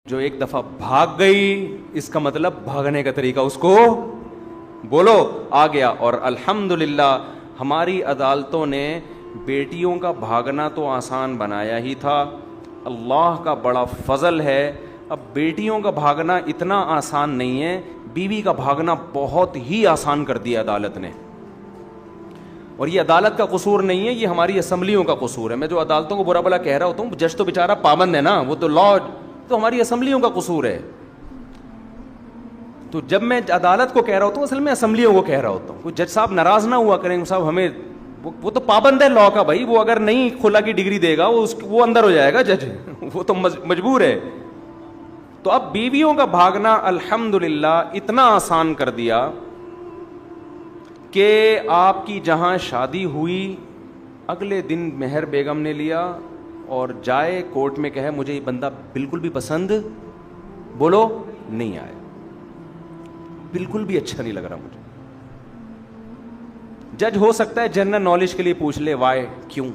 جو ایک دفعہ بھاگ گئی اس کا مطلب بھاگنے کا طریقہ اس کو بولو آ گیا. اور الحمدللہ ہماری عدالتوں نے بیٹیوں کا بھاگنا تو آسان بنایا ہی تھا, اللہ کا بڑا فضل ہے اب بیٹیوں کا بھاگنا اتنا آسان نہیں ہے, بیوی کا بھاگنا بہت ہی آسان کر دیا عدالت نے. اور یہ عدالت کا قصور نہیں ہے, یہ ہماری اسمبلیوں کا قصور ہے. میں جو عدالتوں کو برا بلا کہہ رہا ہوتا ہوں, جج تو بیچارہ پابند ہے نا, وہ تو لا, تو ہماری اسمبلیوں کا قصور ہے. تو جب میں عدالت کو کہہ رہا ہوتا ہوں اصل میں اسمبلیوں کو کہہ رہا ہوتا ہوں. کوئی جج صاحب ناراض نہ ہوا کریں صاحب, ہمیں وہ تو پابند ہے لا کا بھائی, وہ اگر نہیں خلا کی ڈگری دے گا وہ اندر ہو جائے گا جج, وہ تو مجبور ہے. تو اب بیویوں کا بھاگنا الحمدللہ اتنا آسان کر دیا کہ آپ کی جہاں شادی ہوئی اگلے دن مہر بیگم نے لیا اور جائے کورٹ میں کہے مجھے یہ بندہ بالکل بھی پسند بولو نہیں آیا, بالکل بھی اچھا نہیں لگ رہا مجھے. جج ہو سکتا ہے جنرل نالج کے لیے پوچھ لے وائی کیوں,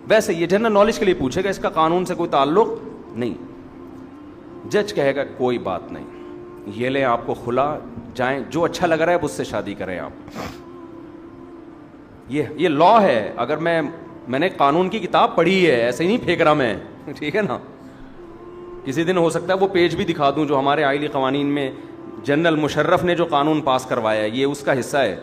ویسے یہ جنرل نالج کے لیے پوچھے گا, اس کا قانون سے کوئی تعلق نہیں. جج کہے گا کوئی بات نہیں, یہ لیں آپ کو خلا, جائیں جو اچھا لگ رہا ہے اس سے شادی کریں آپ. یہ لا ہے. اگر میں نے قانون کی کتاب پڑھی ہے, ایسے ہی نہیں پھینک رہا میں, ٹھیک ہے نا. کسی دن ہو سکتا ہے وہ پیج بھی دکھا دوں جو ہمارے آئلی قوانین میں جنرل مشرف نے جو قانون پاس کروایا ہے, یہ اس کا حصہ ہے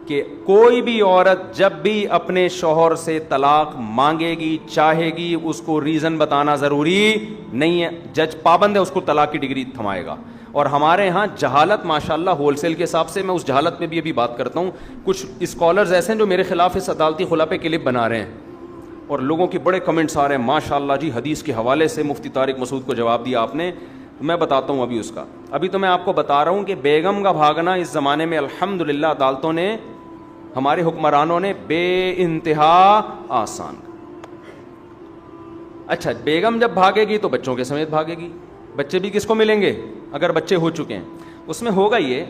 کہ کوئی بھی عورت جب بھی اپنے شوہر سے طلاق مانگے گی چاہے گی اس کو ریزن بتانا ضروری نہیں ہے, جج پابند ہے اس کو طلاق کی ڈگری تھمائے گا. اور ہمارے ہاں جہالت ماشاءاللہ ہول سیل کے حساب سے, میں اس جہالت میں بھی ابھی بات کرتا ہوں. کچھ اسکالرز ایسے ہیں جو میرے خلاف اس عدالتی خلا پہ کلپ بنا رہے ہیں اور لوگوں کے بڑے کمنٹس آ رہے ہیں ماشاءاللہ جی حدیث کے حوالے سے مفتی طارق مسعود کو جواب دیا آپ نے. میں بتاتا ہوں ابھی اس کا, ابھی تو میں آپ کو بتا رہا ہوں کہ بیگم کا بھاگنا اس زمانے میں الحمدللہ عدالتوں نے, ہمارے حکمرانوں نے بے انتہا آسان. اچھا بیگم جب بھاگے گی تو بچوں کے سمیت بھاگے گی, بچے بھی کس کو ملیں گے اگر بچے ہو چکے ہیں. اس میں ہوگا یہ,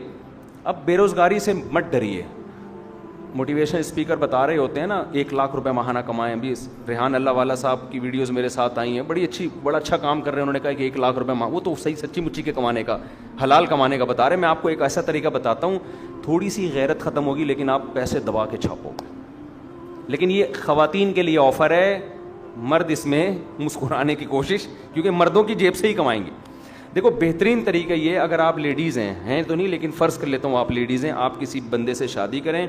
اب بے روزگاری سے مت ڈریے. موٹیویشن اسپیکر بتا رہے ہوتے ہیں نا 1 لاکھ روپے ماہانہ کمائیں. ابھی ریحان اللہ والا صاحب کی ویڈیوز میرے ساتھ آئی ہیں, بڑا اچھا کام کر رہے ہیں. انہوں نے کہا کہ 1 لاکھ روپے وہ تو صحیح سچی مچی کے کمانے کا, حلال کمانے کا بتا رہے. میں آپ کو ایک ایسا طریقہ بتاتا ہوں, تھوڑی سی غیرت ختم ہوگی لیکن آپ پیسے دبا کے چھاپو. لیکن یہ خواتین کے لیے آفر ہے, مرد اس میں مسکرانے کی کوشش, کیونکہ مردوں کی جیب سے ہی کمائیں گے. دیکھو بہترین طریقہ یہ, اگر آپ لیڈیز ہیں تو نہیں لیکن فرض کر لیتا ہوں آپ لیڈیز ہیں, آپ کسی بندے سے شادی کریں,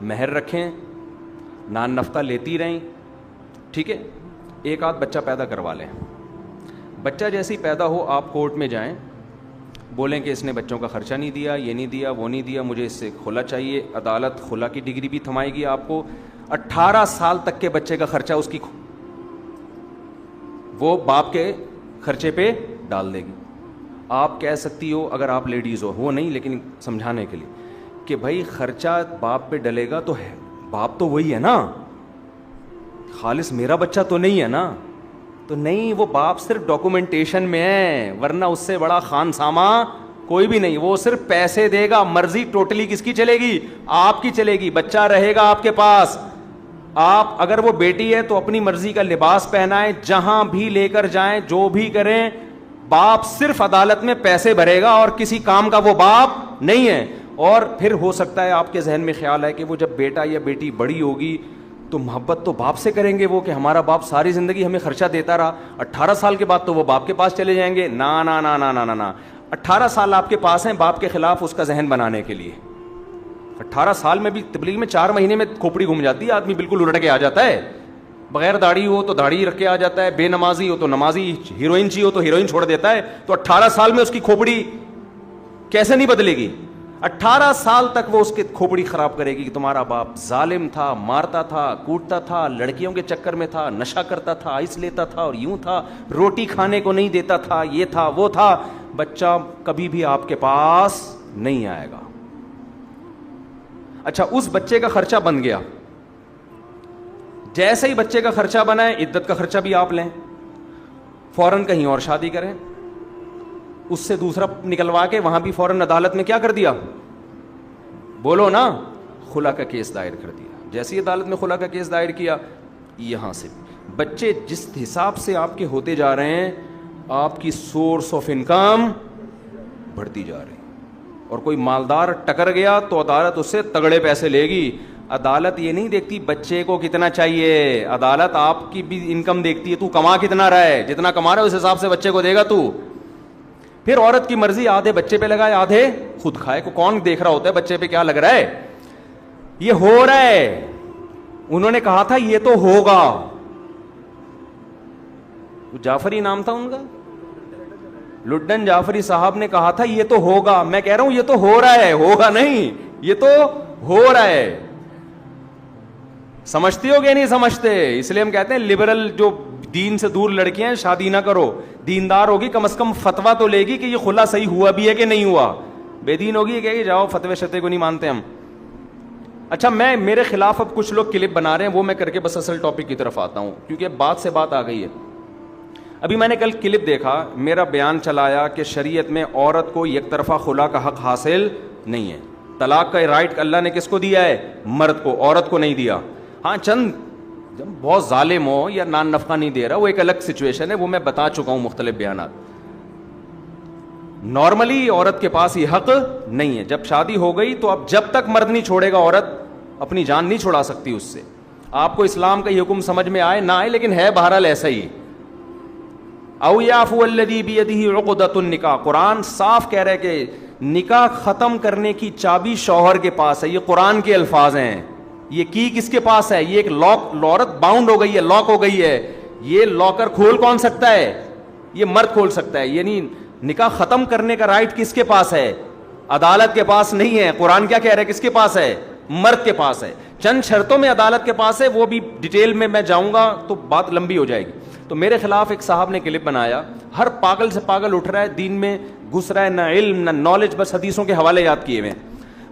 مہر رکھیں, نان نفتہ لیتی رہیں, ٹھیک ہے, ایک آدھ بچہ پیدا کروا لیں. بچہ جیسے ہی پیدا ہو آپ کورٹ میں جائیں, بولیں کہ اس نے بچوں کا خرچہ نہیں دیا, یہ نہیں دیا, وہ نہیں دیا, مجھے اس سے خلا چاہیے. عدالت خلا کی ڈگری بھی تھمائے گی آپ کو. 18 سال تک کے بچے کا خرچہ اس کی وہ باپ کے خرچے پہ ڈال دے گی. آپ کہہ سکتی ہو اگر آپ لیڈیز ہو, وہ نہیں لیکن سمجھانے کے لیے, کہ بھائی خرچہ باپ پہ ڈلے گا تو ہے, باپ تو وہی ہے نا, خالص میرا بچہ تو نہیں ہے نا. تو نہیں, وہ باپ صرف ڈاکومنٹیشن میں ہے, ورنہ اس سے بڑا خان سامہ کوئی بھی نہیں. وہ صرف پیسے دے گا, مرضی ٹوٹلی کس کی چلے گی, آپ کی چلے گی. بچہ رہے گا آپ کے پاس, آپ اگر وہ بیٹی ہے تو اپنی مرضی کا لباس پہنائیں, جہاں بھی لے کر جائیں, جو بھی کریں, باپ صرف عدالت میں پیسے بھرے گا اور کسی کام کا وہ باپ نہیں ہے. اور پھر ہو سکتا ہے آپ کے ذہن میں خیال ہے کہ وہ جب بیٹا یا بیٹی بڑی ہوگی تو محبت تو باپ سے کریں گے وہ, کہ ہمارا باپ ساری زندگی ہمیں خرچہ دیتا رہا, 18 سال کے بعد تو وہ باپ کے پاس چلے جائیں گے. نا نا نا نا نا نا, 18 سال آپ کے پاس ہیں باپ کے خلاف اس کا ذہن بنانے کے لیے. 18 سال میں بھی تبلیغ میں 4 مہینے میں کھوپڑی گھوم جاتی ہے, آدمی بالکل الٹ کے آ جاتا ہے. بغیر داڑھی ہو تو داڑھی رکھ کے آ جاتا ہے, بے نمازی ہو تو نمازی, ہیروئن چی ہو تو ہیروئن چھوڑ دیتا ہے. تو 18 سال میں اس کی کھوپڑی کیسے نہیں بدلے گی؟ 18 سال تک وہ اس کی کھوپڑی خراب کرے گی کہ تمہارا باپ ظالم تھا, مارتا تھا, کوٹتا تھا, لڑکیوں کے چکر میں تھا, نشہ کرتا تھا, آئس لیتا تھا اور یوں تھا, روٹی کھانے کو نہیں دیتا تھا, یہ تھا وہ تھا. بچہ کبھی بھی آپ کے پاس نہیں آئے گا. اچھا اس بچے کا خرچہ بن گیا, جیسے ہی بچے کا خرچہ بنا ہے عدت کا خرچہ بھی آپ لیں, فوراً کہیں اور شادی کریں, اس سے دوسرا نکلوا کے وہاں بھی فوراً عدالت میں کیا کر دیا, بولو نا, خلا کا کیس دائر کر دیا. جیسی عدالت میں خلا کا کیس دائر کیا, یہاں سے بچے جس حساب سے آپ کے ہوتے جا رہے ہیں, آپ کی سورس آف انکم بڑھتی جا رہی, اور کوئی مالدار ٹکر گیا تو عدالت اس سے تگڑے پیسے لے گی. عدالت یہ نہیں دیکھتی بچے کو کتنا چاہیے, عدالت آپ کی بھی انکم دیکھتی ہے, تو کما کتنا رہا ہے, جتنا کما رہا ہے اس حساب سے بچے کو دے گا تو. پھر عورت کی مرضی, آدھے بچے پہ لگائے آدھے خود کھائے, کو کون دیکھ رہا ہوتا ہے بچے پہ کیا لگ رہا ہے. یہ ہو رہا ہے, انہوں نے کہا تھا یہ تو ہوگا, جعفری نام تھا ان کا, لڈن جعفری صاحب نے کہا تھا یہ تو ہوگا. میں کہہ رہا ہوں یہ تو ہو رہا ہے, ہوگا نہیں, یہ تو ہو رہا ہے. سمجھتے ہو کہ نہیں سمجھتے؟ اس لیے ہم کہتے ہیں لبرل جو دین سے دور لڑکیاں ہیں شادی نہ کرو. دیندار ہوگی کم از کم فتوا تو لے گی کہ یہ خلا صحیح ہوا بھی ہے کہ نہیں ہوا. بے دین ہوگی کہ جاؤ فتوے شتے کو نہیں مانتے ہم. اچھا, میں میرے خلاف اب کچھ لوگ کلپ بنا رہے ہیں, وہ میں کر کے بس اصل ٹاپک کی طرف آتا ہوں کیونکہ بات سے بات آ گئی ہے. ابھی میں نے کل کلپ دیکھا, میرا بیان چلایا کہ شریعت میں عورت کو یک طرفہ خلا کا حق حاصل نہیں ہے. طلاق کا رائٹ اللہ نے کس کو دیا ہے؟ مرد کو, عورت کو نہیں دیا. ہاں چند جب بہت ظالم ہو یا نان نفقہ نہیں دے رہا, وہ ایک الگ سچویشن ہے, وہ میں بتا چکا ہوں مختلف بیانات. نارملی عورت کے پاس یہ حق نہیں ہے. جب شادی ہو گئی تو اب جب تک مرد نہیں چھوڑے گا عورت اپنی جان نہیں چھڑا سکتی اس سے. آپ کو اسلام کا یہ حکم سمجھ میں آئے نہ آئے, لیکن ہے بہرحال ایسا ہی. او یعفو الذی بیدہ عقدۃ النکاح, قرآن صاف کہہ رہا ہے کہ نکاح ختم کرنے کی چابی شوہر کے پاس ہے. یہ قرآن کے الفاظ ہیں. یہ کی کس کے پاس ہے؟ یہ ایک لاک, عورت باؤنڈ ہو گئی ہے, لاک ہو گئی ہے. یہ لاکر کھول کون سکتا ہے؟ یہ مرد کھول سکتا ہے. یعنی نکاح ختم کرنے کا رائٹ کس کے پاس ہے؟ عدالت کے پاس نہیں ہے. قرآن کیا کہہ رہا ہے, کس کے پاس ہے؟ مرد کے پاس ہے. چند شرطوں میں عدالت کے پاس ہے, وہ بھی ڈیٹیل میں جاؤں گا تو بات لمبی ہو جائے گی. تو میرے خلاف ایک صاحب نے کلپ بنایا, ہر پاگل سے پاگل اٹھ رہا ہے, دین میں گھس رہا ہے, نہ علم نہ نالج, بس حدیثوں کے حوالے یاد کیے ہوئے.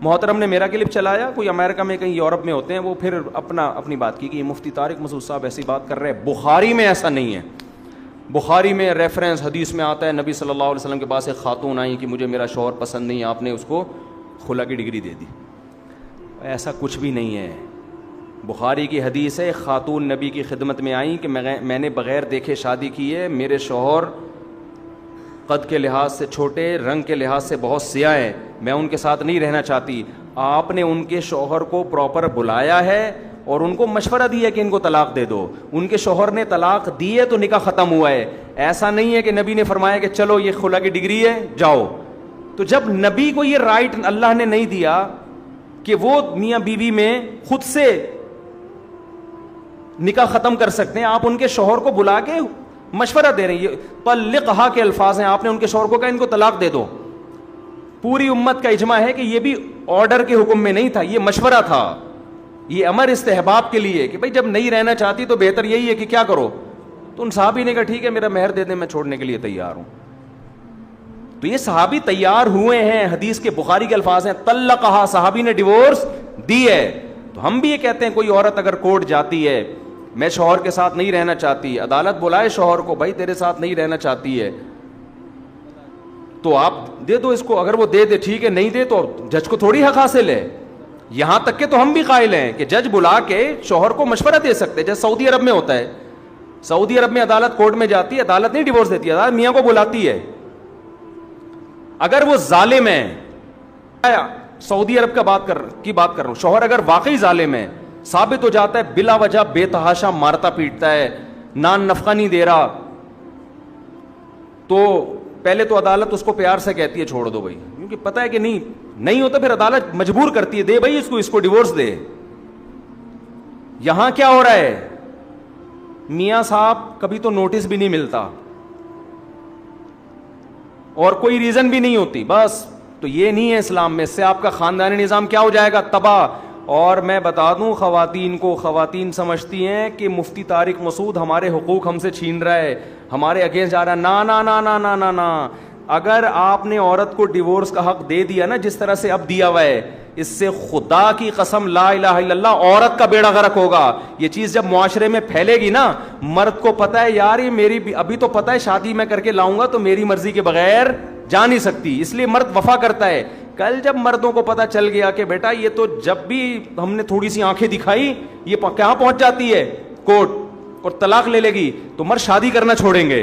محترم نے میرا کلپ چلایا, کوئی امریکہ میں کہیں یورپ میں ہوتے ہیں, وہ پھر اپنی بات کی کہ یہ مفتی طارق مسعود صاحب ایسی بات کر رہے ہیں. بخاری میں ایسا نہیں ہے. بخاری میں ریفرنس حدیث میں آتا ہے, نبی صلی اللہ علیہ وسلم کے پاس ایک خاتون آئی کہ مجھے میرا شوہر پسند نہیں, آپ نے اس کو خلا کی ڈگری دے دی. ایسا کچھ بھی نہیں ہے. بخاری کی حدیث ہے, ایک خاتون نبی کی خدمت میں آئیں کہ میں نے بغیر دیکھے شادی کی ہے, میرے شوہر قد کے لحاظ سے چھوٹے, رنگ کے لحاظ سے بہت سیاہ ہیں, میں ان کے ساتھ نہیں رہنا چاہتی. آپ نے ان کے شوہر کو پراپر بلایا ہے اور ان کو مشورہ دیا کہ ان کو طلاق دے دو. ان کے شوہر نے طلاق دی ہے تو نکاح ختم ہوا ہے. ایسا نہیں ہے کہ نبی نے فرمایا کہ چلو یہ خلا کی ڈگری ہے جاؤ. تو جب نبی کو یہ رائٹ اللہ نے نہیں دیا کہ وہ میاں بیوی میں خود سے نکاح ختم کر سکتے ہیں, آپ ان کے شوہر کو بلا کے مشورہ دے رہے ہیں. یہ طلقھا کے الفاظ ہیں, آپ نے ان کے شوہر کو کہا ان کو طلاق دے دو. پوری امت کا اجماع ہے کہ یہ بھی آرڈر کے حکم میں نہیں تھا, یہ مشورہ تھا, یہ امر استحباب کے لیے کہ بھائی جب نہیں رہنا چاہتی تو بہتر یہی ہے کہ کیا کرو. تو ان صحابی نے کہا ٹھیک ہے میرا مہر دے دیں, میں چھوڑنے کے لیے تیار ہوں. تو یہ صحابی تیار ہوئے ہیں, حدیث کے بخاری کے الفاظ ہیں, طلقھا, صحابی نے ڈیورس دی ہے. تو ہم بھی یہ کہتے ہیں کوئی عورت اگر کورٹ جاتی ہے, میں شوہر کے ساتھ نہیں رہنا چاہتی, عدالت بلائے شوہر کو, بھائی تیرے ساتھ نہیں رہنا چاہتی ہے تو آپ دے دو اس کو. اگر وہ دے ٹھیک ہے, نہیں دے تو جج کو تھوڑی حق حاصل ہے. یہاں تک کہ تو ہم بھی قائل ہیں کہ جج بلا کے شوہر کو مشورہ دے سکتے, جیسے سعودی عرب میں ہوتا ہے. سعودی عرب میں عدالت کورٹ میں جاتی ہے, عدالت نہیں ڈیورس دیتی, عدالت میاں کو بلاتی ہے. اگر وہ ظالم ہے, سعودی عرب کی بات کر رہا ہوں, شوہر اگر واقعی ظالم ہے, ثابت ہو جاتا ہے بلا وجہ بے تحاشا مارتا پیٹتا ہے, نان نفقہ نہیں دے رہا, تو پہلے تو عدالت اس کو پیار سے کہتی ہے چھوڑ دو بھائی, کیونکہ پتہ ہے کہ نہیں ہوتا, پھر عدالت مجبور کرتی ہے دے بھائی اس کو ڈیورس دے. یہاں کیا ہو رہا ہے, میاں صاحب کبھی تو نوٹس بھی نہیں ملتا اور کوئی ریزن بھی نہیں ہوتی, بس. تو یہ نہیں ہے اسلام میں, اس سے آپ کا خاندانی نظام کیا ہو جائے گا, تباہ. اور میں بتا دوں خواتین کو, خواتین سمجھتی ہیں کہ مفتی طارق مسعود ہمارے حقوق ہم سے چھین رہا ہے, ہمارے اگینسٹ جا رہا ہے. نا نا نا نا نا نا نا. اگر آپ نے عورت کو ڈیورس کا حق دے دیا نا جس طرح سے اب دیا ہوا ہے, اس سے خدا کی قسم لا الہ الا اللہ عورت کا بیڑا غرق ہوگا. یہ چیز جب معاشرے میں پھیلے گی نا, مرد کو پتا ہے یار یہ میری ابھی تو پتا ہے شادی میں کر کے لاؤں گا تو میری مرضی کے بغیر جا نہیں سکتی, اس لیے مرد وفا کرتا ہے. کل جب مردوں کو پتا چل گیا کہ بیٹا یہ تو جب بھی ہم نے تھوڑی سی آنکھیں دکھائی یہ کہاں پہنچ جاتی ہے کورٹ اور طلاق لے لے گی, تو مرد شادی کرنا چھوڑیں گے.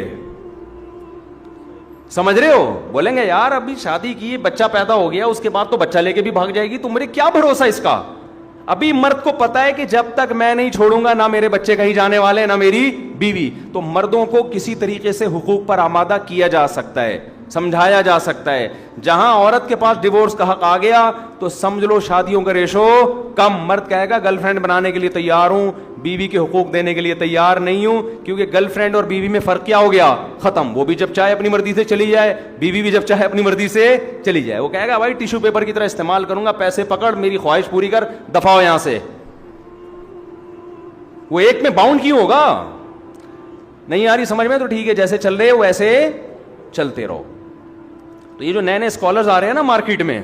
سمجھ رہے ہو؟ بولیں گے یار ابھی شادی کی, بچہ پیدا ہو گیا, اس کے بعد تو بچہ لے کے بھی بھاگ جائے گی, تمہارے کیا بھروسہ اس کا. ابھی مرد کو پتا ہے کہ جب تک میں نہیں چھوڑوں گا نہ میرے بچے کہیں جانے والے نہ میری بیوی. تو مردوں کو کسی طریقے سے حقوق پر آمادہ کیا جا سکتا ہے, سمجھایا جا سکتا ہے. جہاں عورت کے پاس ڈیورس کا حق آ گیا تو سمجھ لو شادیوں کا ریشو کم. مرد کہے گا گرل فرینڈ بنانے کے لیے تیار ہوں, بیوی کے حقوق دینے کے لیے تیار نہیں ہوں, کیونکہ گرل فرینڈ اور بیوی میں فرق کیا ہو گیا, ختم. وہ بھی جب چاہے اپنی مرضی سے چلی جائے, بیوی بھی جب چاہے اپنی مرضی سے چلی جائے. وہ کہے گا بھائی ٹیشو پیپر کی طرح استعمال کروں گا, پیسے پکڑ, میری خواہش پوری کر, دفع ہو یہاں سے. وہ ایک میں باؤنڈ کیوں ہوگا؟ نہیں آ رہی سمجھ میں؟ تو ٹھیک ہے, جیسے چل رہے ہو ویسے چلتے رہو. تو یہ جو نئے نئے اسکالرز آ رہے ہیں نا مارکیٹ میں,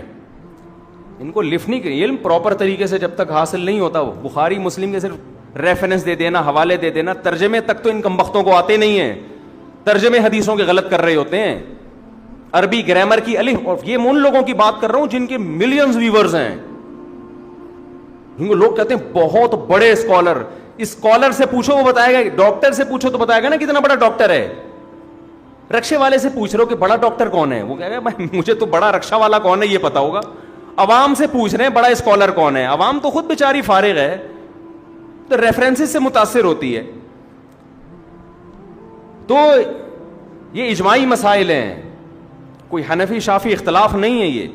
ان کو لفٹ نہیں کری, علم پراپر طریقے سے جب تک حاصل نہیں ہوتا. وہ بخاری مسلم کے صرف ریفرنس دے دینا, حوالے دے دینا, ترجمے تک تو ان کمبختوں کو آتے نہیں ہیں. ترجمے حدیثوں کے غلط کر رہے ہوتے ہیں, عربی گرامر کی الف. اور یہ میں ان لوگوں کی بات کر رہا ہوں جن کے ملینز ویورز ہیں, جن کو لوگ کہتے ہیں بہت بڑے اسکالر. اسکالر سے پوچھو وہ بتائے گا, ڈاکٹر سے پوچھو تو بتائے گا نا کتنا بڑا ڈاکٹر ہے. رکشے والے سے پوچھ رہے ہو کہ بڑا ڈاکٹر کون ہے, وہ کہے گا مجھے تو بڑا رکشا والا کون ہے یہ پتا ہوگا. عوام سے پوچھ رہے ہیں بڑا اسکالر کون ہے, عوام تو خود بیچاری فارغ ہے, تو ریفرنسز سے متاثر ہوتی ہے. تو یہ اجماعی مسائل ہیں, کوئی حنفی شافی اختلاف نہیں ہے یہ.